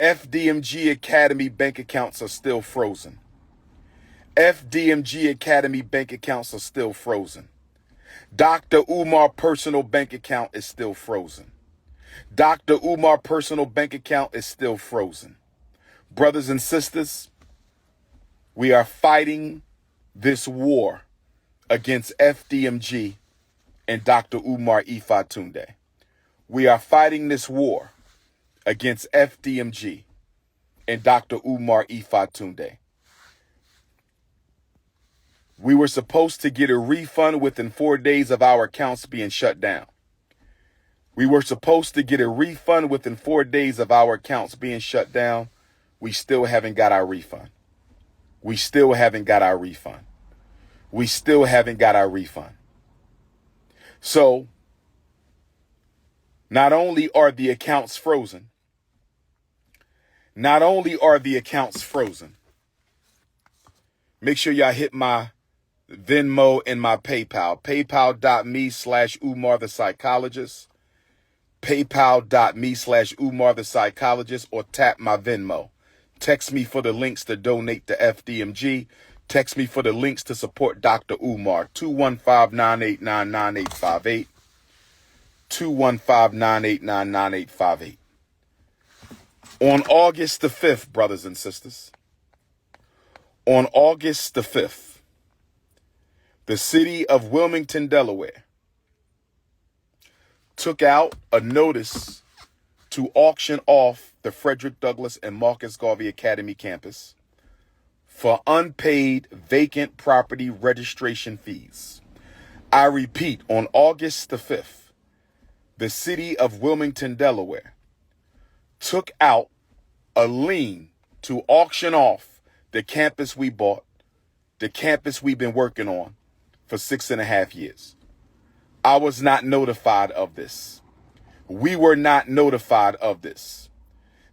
Fdmg Academy bank accounts are still frozen. Fdmg Academy bank accounts are still frozen. Dr. Umar personal bank account is still frozen. Dr. Umar personal bank account is still frozen. Brothers and sisters, we are fighting this war against Fdmg and Dr. Umar Tunde. We are fighting this war against Fdmg and Dr. Umar Tunde. We were supposed to get a refund within 4 days of our accounts being shut down. We were supposed to get a refund within 4 days of our accounts being shut down. We still haven't got our refund. We still haven't got our refund. We still haven't got our refund. So, not only are the accounts frozen, make sure y'all hit my Venmo and my PayPal. PayPal.me/Umar the Psychologist. PayPal.me/Umar the Psychologist, or tap my Venmo. Text me for the links to donate to Fdmg. Text me for the links to support Dr. Umar. 215-989-9858. 215-989-9858. On August the 5th, brothers and sisters, on August the 5th, the city of Wilmington, Delaware, took out a notice to auction off the Frederick Douglass and Marcus Garvey Academy campus for unpaid vacant property registration fees. I repeat, on August the 5th, the city of Wilmington, Delaware, took out a lien to auction off the campus we bought, the campus we've been working on for 6.5 years. I was not notified of this. We were not notified of this.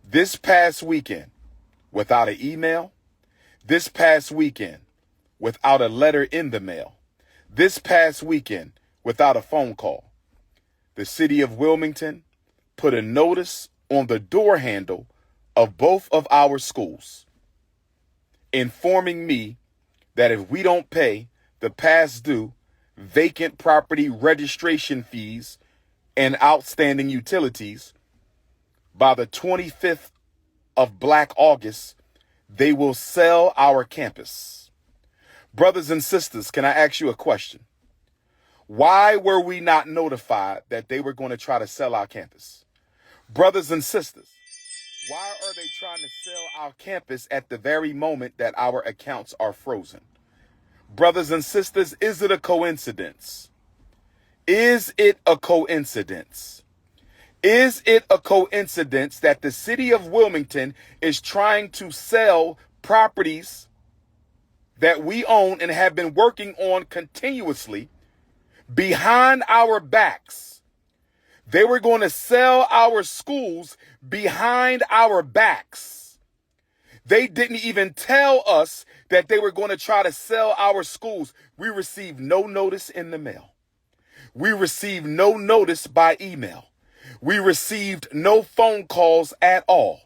This past weekend, without an email, this past weekend, without a letter in the mail, this past weekend, without a phone call, the city of Wilmington put a notice on the door handle of both of our schools, informing me that if we don't pay the past due vacant property registration fees and outstanding utilities by the 25th of Black August, they will sell our campus. Brothers and sisters, can I ask you a question? Why were we not notified that they were going to try to sell our campus? Brothers and sisters, why are they trying to sell our campus at the very moment that our accounts are frozen? Brothers and sisters, is it a coincidence? Is it a coincidence? Is it a coincidence that the city of Wilmington is trying to sell properties that we own and have been working on continuously behind our backs? They were going to sell our schools behind our backs. They didn't even tell us that they were going to try to sell our schools. We received no notice in the mail. We received no notice by email. We received no phone calls at all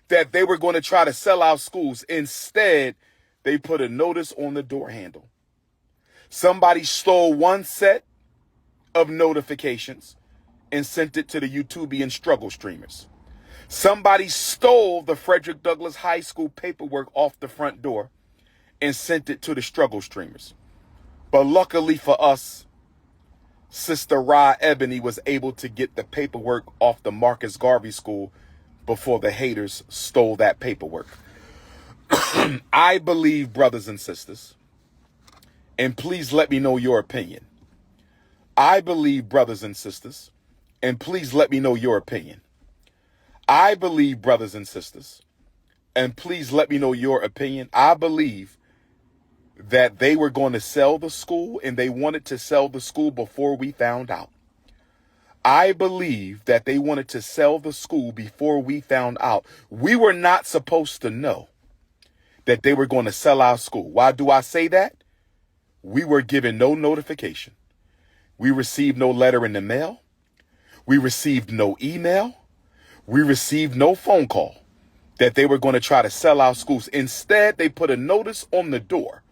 that they were going to try to sell our schools. Instead, they put a notice on the door handle. Somebody stole one set of notifications and sent it to the YouTubian struggle streamers. Somebody stole the Frederick Douglass High School paperwork off the front door and sent it to the struggle streamers. But luckily for us, Sister Ra Ebony was able to get the paperwork off the Marcus Garvey School before the haters stole that paperwork. I believe, brothers and sisters, and please let me know your opinion. I believe, brothers and sisters, and please let me know your opinion. I believe, brothers and sisters, and please let me know your opinion. I believe that they were going to sell the school, and they wanted to sell the school before we found out. I believe that they wanted to sell the school before we found out. We were not supposed to know that they were going to sell our school. Why do I say that? We were given no notification. We received no letter in the mail. We received no email. We received no phone call. that they were going to try to sell our schools. Instead, they put a notice on the door.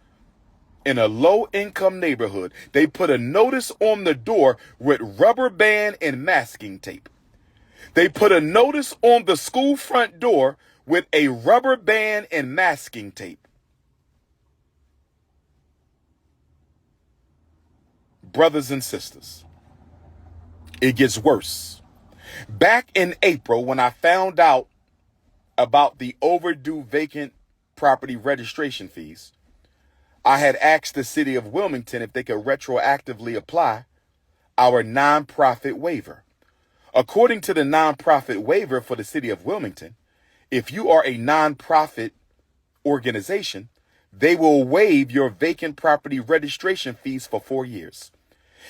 In a low-income neighborhood, they put a notice on the door with rubber band and masking tape. They put a notice on the school front door with a rubber band and masking tape. Brothers and sisters, it gets worse. Back in April, when I found out about the overdue vacant property registration fees, I had asked the city of Wilmington if they could retroactively apply our nonprofit waiver. According to the nonprofit waiver for the city of Wilmington, if you are a nonprofit organization, they will waive your vacant property registration fees for 4 years.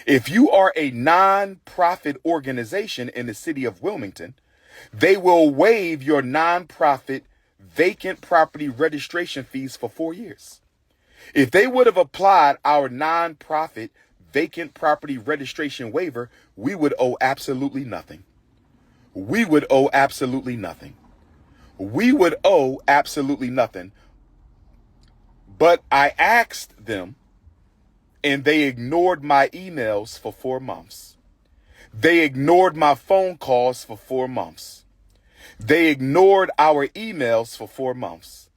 If you are a nonprofit organization in the city of Wilmington, they will waive your nonprofit vacant property registration fees for 4 years. If they would have applied our nonprofit vacant property registration waiver, we would owe absolutely nothing. We would owe absolutely nothing. We would owe absolutely nothing. But I asked them, and they ignored my emails for 4 months. They ignored my phone calls for 4 months. They ignored our emails for 4 months.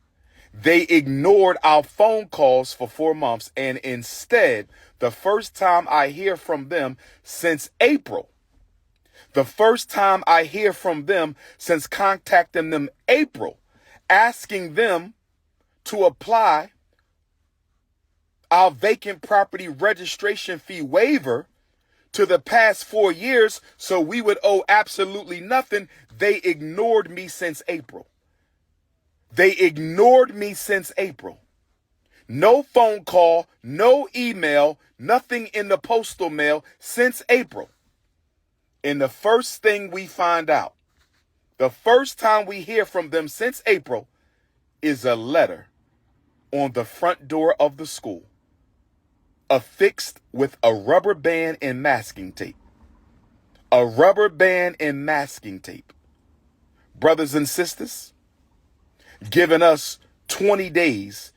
They ignored our phone calls for 4 months. And instead, the first time I hear from them since April, the first time I hear from them since contacting them April, asking them to apply our vacant property registration fee waiver to the past 4 years so we would owe absolutely nothing, they ignored me since April. They ignored me since April. No phone call, no email, nothing in the postal mail since April. And the first thing we find out, the first time we hear from them since April, is a letter on the front door of the school, affixed with a rubber band and masking tape. A rubber band and masking tape. Brothers and sisters, giving us 20 days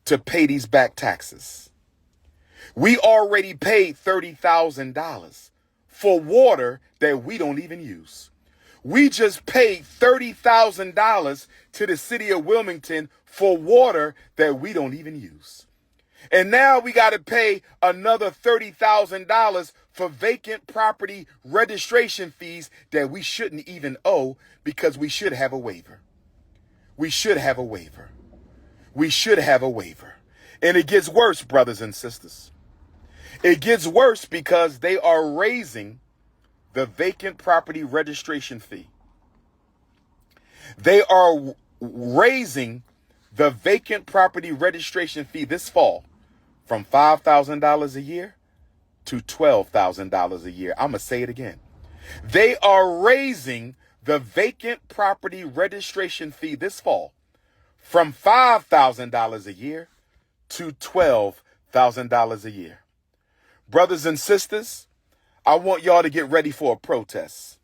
to pay these back taxes. We already paid $30,000 for water that we don't even use. We just paid $30,000 to the city of Wilmington for water that we don't even use. And now we got to pay another $30,000 for vacant property registration fees that we shouldn't even owe because we should have a waiver. We should have a waiver. We should have a waiver. And it gets worse, brothers and sisters. It gets worse because they are raising the vacant property registration fee. They are raising the vacant property registration fee this fall from $5,000 a year to $12,000 a year. I'm going to say it again. They are raising the vacant property registration fee this fall from $5,000 a year to $12,000 a year. Brothers and sisters, I want y'all to get ready for a protest.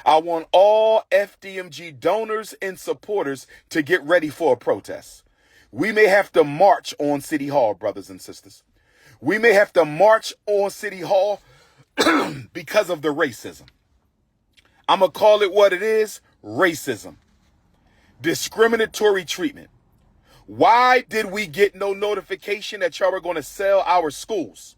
I want all Fdmg donors and supporters to get ready for a protest. We may have to march on City Hall, brothers and sisters. We may have to march on City Hall because of the racism. I'm going to call it what it is, racism. Discriminatory treatment. Why did we get no notification that y'all were going to sell our schools?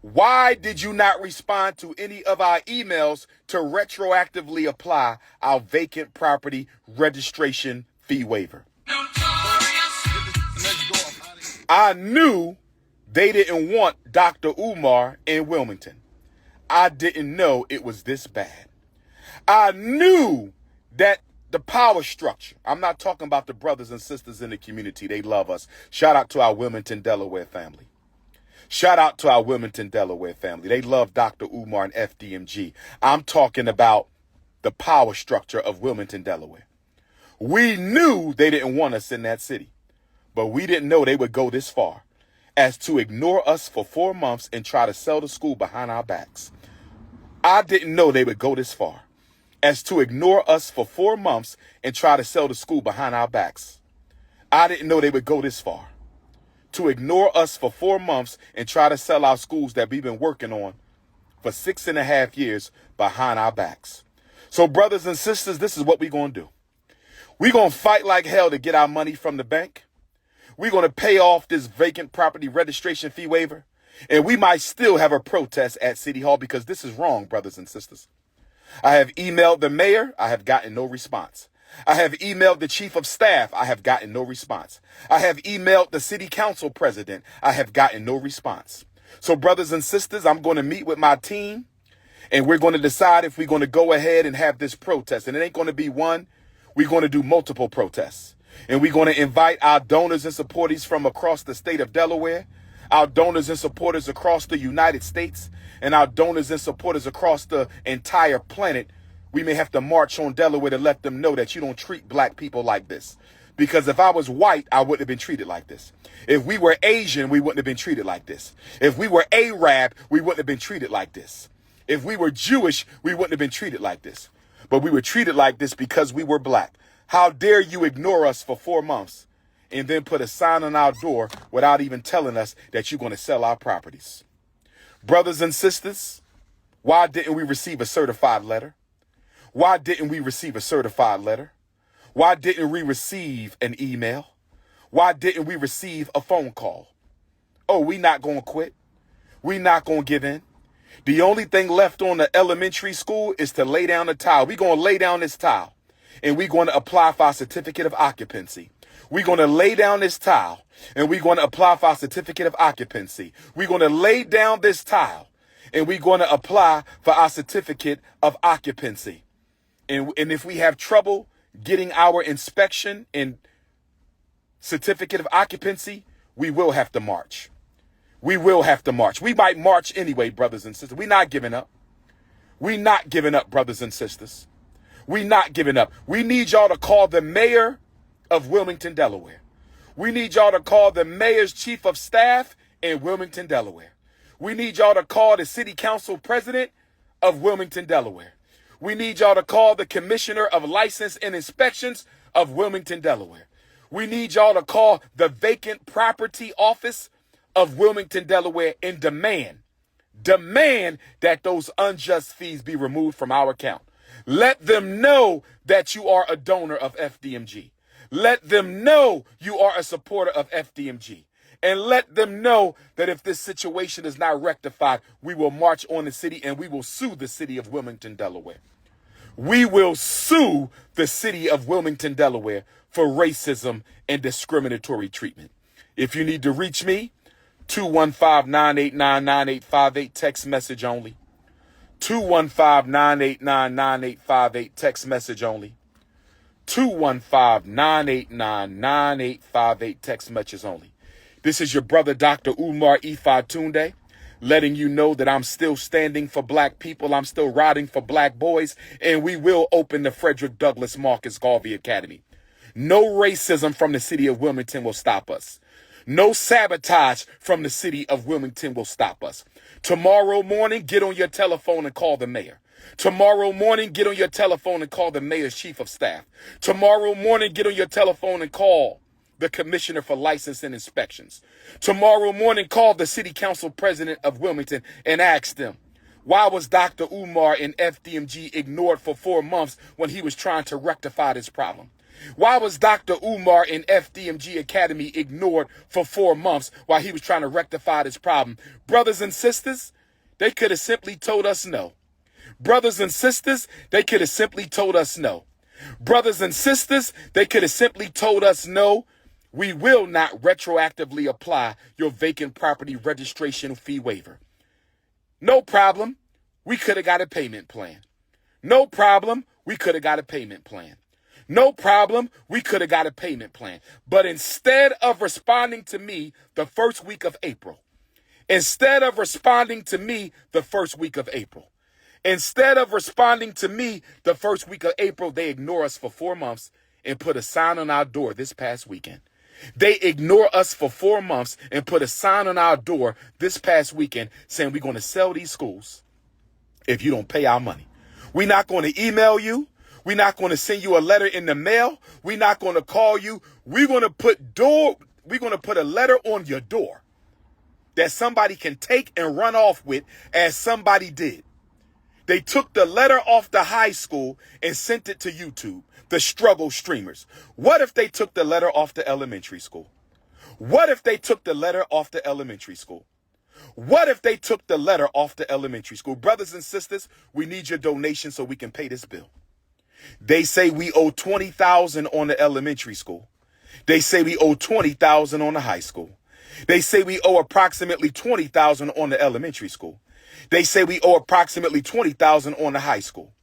Why did you not respond to any of our emails to retroactively apply our vacant property registration fee waiver? I knew they didn't want Dr. Umar in Wilmington. I didn't know it was this bad. I knew that the power structure, I'm not talking about the brothers and sisters in the community. They love us. Shout out to our Wilmington, Delaware family. Shout out to our Wilmington, Delaware family. They love Dr. Umar and Fdmg. I'm talking about the power structure of Wilmington, Delaware. We knew they didn't want us in that city, but we didn't know they would go this far as to ignore us for 4 months and try to sell the school behind our backs. I didn't know they would go this far as to ignore us for 4 months and try to sell the school behind our backs. I didn't know they would go this far. To ignore us for 4 months and try to sell our schools that we've been working on for 6.5 years behind our backs. So brothers and sisters, this is what we're going to do. We're going to fight like hell to get our money from the bank. We're going to pay off this vacant property registration fee waiver. And we might still have a protest at City Hall because this is wrong, brothers and sisters. I have emailed the mayor. I have gotten no response. I have emailed the chief of staff. I have gotten no response. I have emailed the city council president. I have gotten no response. So brothers and sisters, I'm going to meet with my team and we're going to decide if we're going to go ahead and have this protest. And it ain't going to be one. We're going to do multiple protests. And we're going to invite our donors and supporters from across the state of Delaware, our donors and supporters across the United States, and our donors and supporters across the entire planet. We may have to march on Delaware to let them know that you don't treat black people like this. Because if I was white, I wouldn't have been treated like this. If we were Asian, we wouldn't have been treated like this. If we were Arab, we wouldn't have been treated like this. If we were Jewish, we wouldn't have been treated like this. But we were treated like this because we were black. How dare you ignore us for 4 months and then put a sign on our door without even telling us that you're going to sell our properties? Brothers and sisters, why didn't we receive a certified letter? Why didn't we receive a certified letter? Why didn't we receive an email? Why didn't we receive a phone call? Oh, we not going to quit. We not going to give in. The only thing left on the elementary school is to lay down the tile. We're going to lay down this tile and we're going to apply for our certificate of occupancy. We're going to lay down this tile and we're going to apply for our certificate of occupancy. We're going to lay down this tile and we're going to apply for our certificate of occupancy. And if we have trouble getting our inspection and certificate of occupancy, we will have to march. We will have to march. We might march anyway, brothers and sisters. We're not giving up. We're not giving up, brothers and sisters. We're not giving up. We need y'all to call the mayor of Wilmington, Delaware. We need y'all to call the mayor's chief of staff in Wilmington, Delaware. We need y'all to call the city council president of Wilmington, Delaware. We need y'all to call the commissioner of license and inspections of Wilmington, Delaware. We need y'all to call the vacant property office of Wilmington, Delaware, and demand that those unjust fees be removed from our account. Let them know that you are a donor of Fdmg. Let them know you are a supporter of Fdmg. And let them know that if this situation is not rectified, we will march on the city and we will sue the city of Wilmington, Delaware. We will sue the city of Wilmington, Delaware for racism and discriminatory treatment. If you need to reach me, 215-989-9858, text message only. 215-989-9858, text message only. 215-989-9858, text message only. This is your brother, Dr. Umar Fdmg, letting you know that I'm still standing for black people. I'm still riding for black boys, and we will open the Frederick Douglass Marcus Garvey Academy. No racism from the city of Wilmington will stop us. No sabotage from the city of Wilmington will stop us. Tomorrow morning, get on your telephone and call the mayor. Tomorrow morning, get on your telephone and call the mayor's chief of staff. Tomorrow morning, get on your telephone and call the commissioner for license and inspections. Tomorrow morning, call the city council president of Wilmington and ask them, why was Dr. Umar and Fdmg ignored for 4 months when he was trying to rectify this problem? Why was Dr. Umar and Fdmg Academy ignored for 4 months while he was trying to rectify this problem? Brothers and sisters, they could have simply told us no. Brothers and sisters, they could have simply told us no. Brothers and sisters, they could have simply told us no. We will not retroactively apply your vacant property registration fee waiver. No problem. We could have got a payment plan. No problem. We could have got a payment plan. No problem. We could have got a payment plan. But instead of responding to me the first week of April, they ignore us for 4 months and put a sign on our door this past weekend. They ignore us for 4 months and put a sign on our door this past weekend saying we're going to sell these schools if you don't pay our money. We're not going to email you. We're not going to send you a letter in the mail. We're not going to call you. We're going to put a letter on your door that somebody can take and run off with, as somebody did. They took the letter off the high school and sent it to YouTube, the struggle streamers. What if they took the letter off the elementary school? What if they took the letter off the elementary school? What if they took the letter off the elementary school? Brothers and sisters, we need your donation so we can pay this bill. They say we owe $20,000 on the elementary school. They say we owe $20,000 on the high school. They say we owe approximately $20,000 on the elementary school. They say we owe approximately $20,000 on the high school.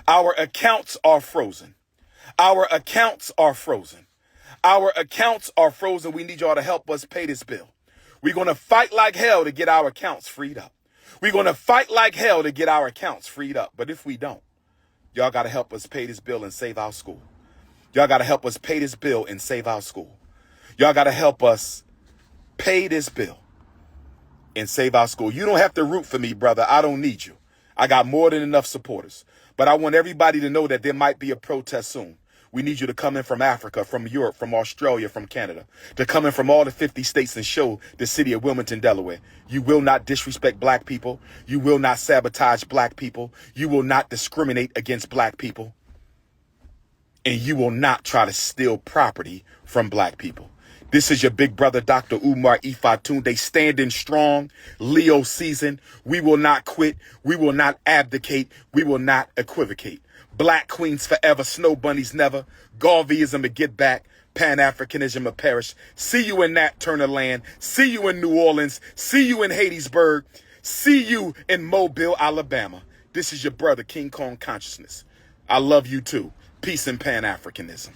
Our accounts are frozen. Our accounts are frozen. Our accounts are frozen. We need y'all to help us pay this bill. We're going to fight like hell to get our accounts freed up. We're going to fight like hell to get our accounts freed up. But if we don't, y'all got to help us pay this bill and save our school. Y'all got to help us pay this bill and save our school. Y'all got to help us pay this bill and save our school. You don't have to root for me, brother. I don't need you. I got more than enough supporters. But I want everybody to know that there might be a protest soon. We need you to come in from Africa, from Europe, from Australia, from Canada, to come in from all the 50 states and show the city of Wilmington, Delaware. You will not disrespect black people. You will not sabotage black people. You will not discriminate against black people. And you will not try to steal property from black people. This is your big brother, Dr. Umar Ifatunde, standing strong, Leo season. We will not quit. We will not abdicate. We will not equivocate. Black queens forever, snow bunnies never. Garveyism to get back. Pan-Africanism to perish. See you in Nat Turner land. See you in New Orleans. See you in Hattiesburg. See you in Mobile, Alabama. This is your brother, King Kong Consciousness. I love you too. Peace and Pan-Africanism.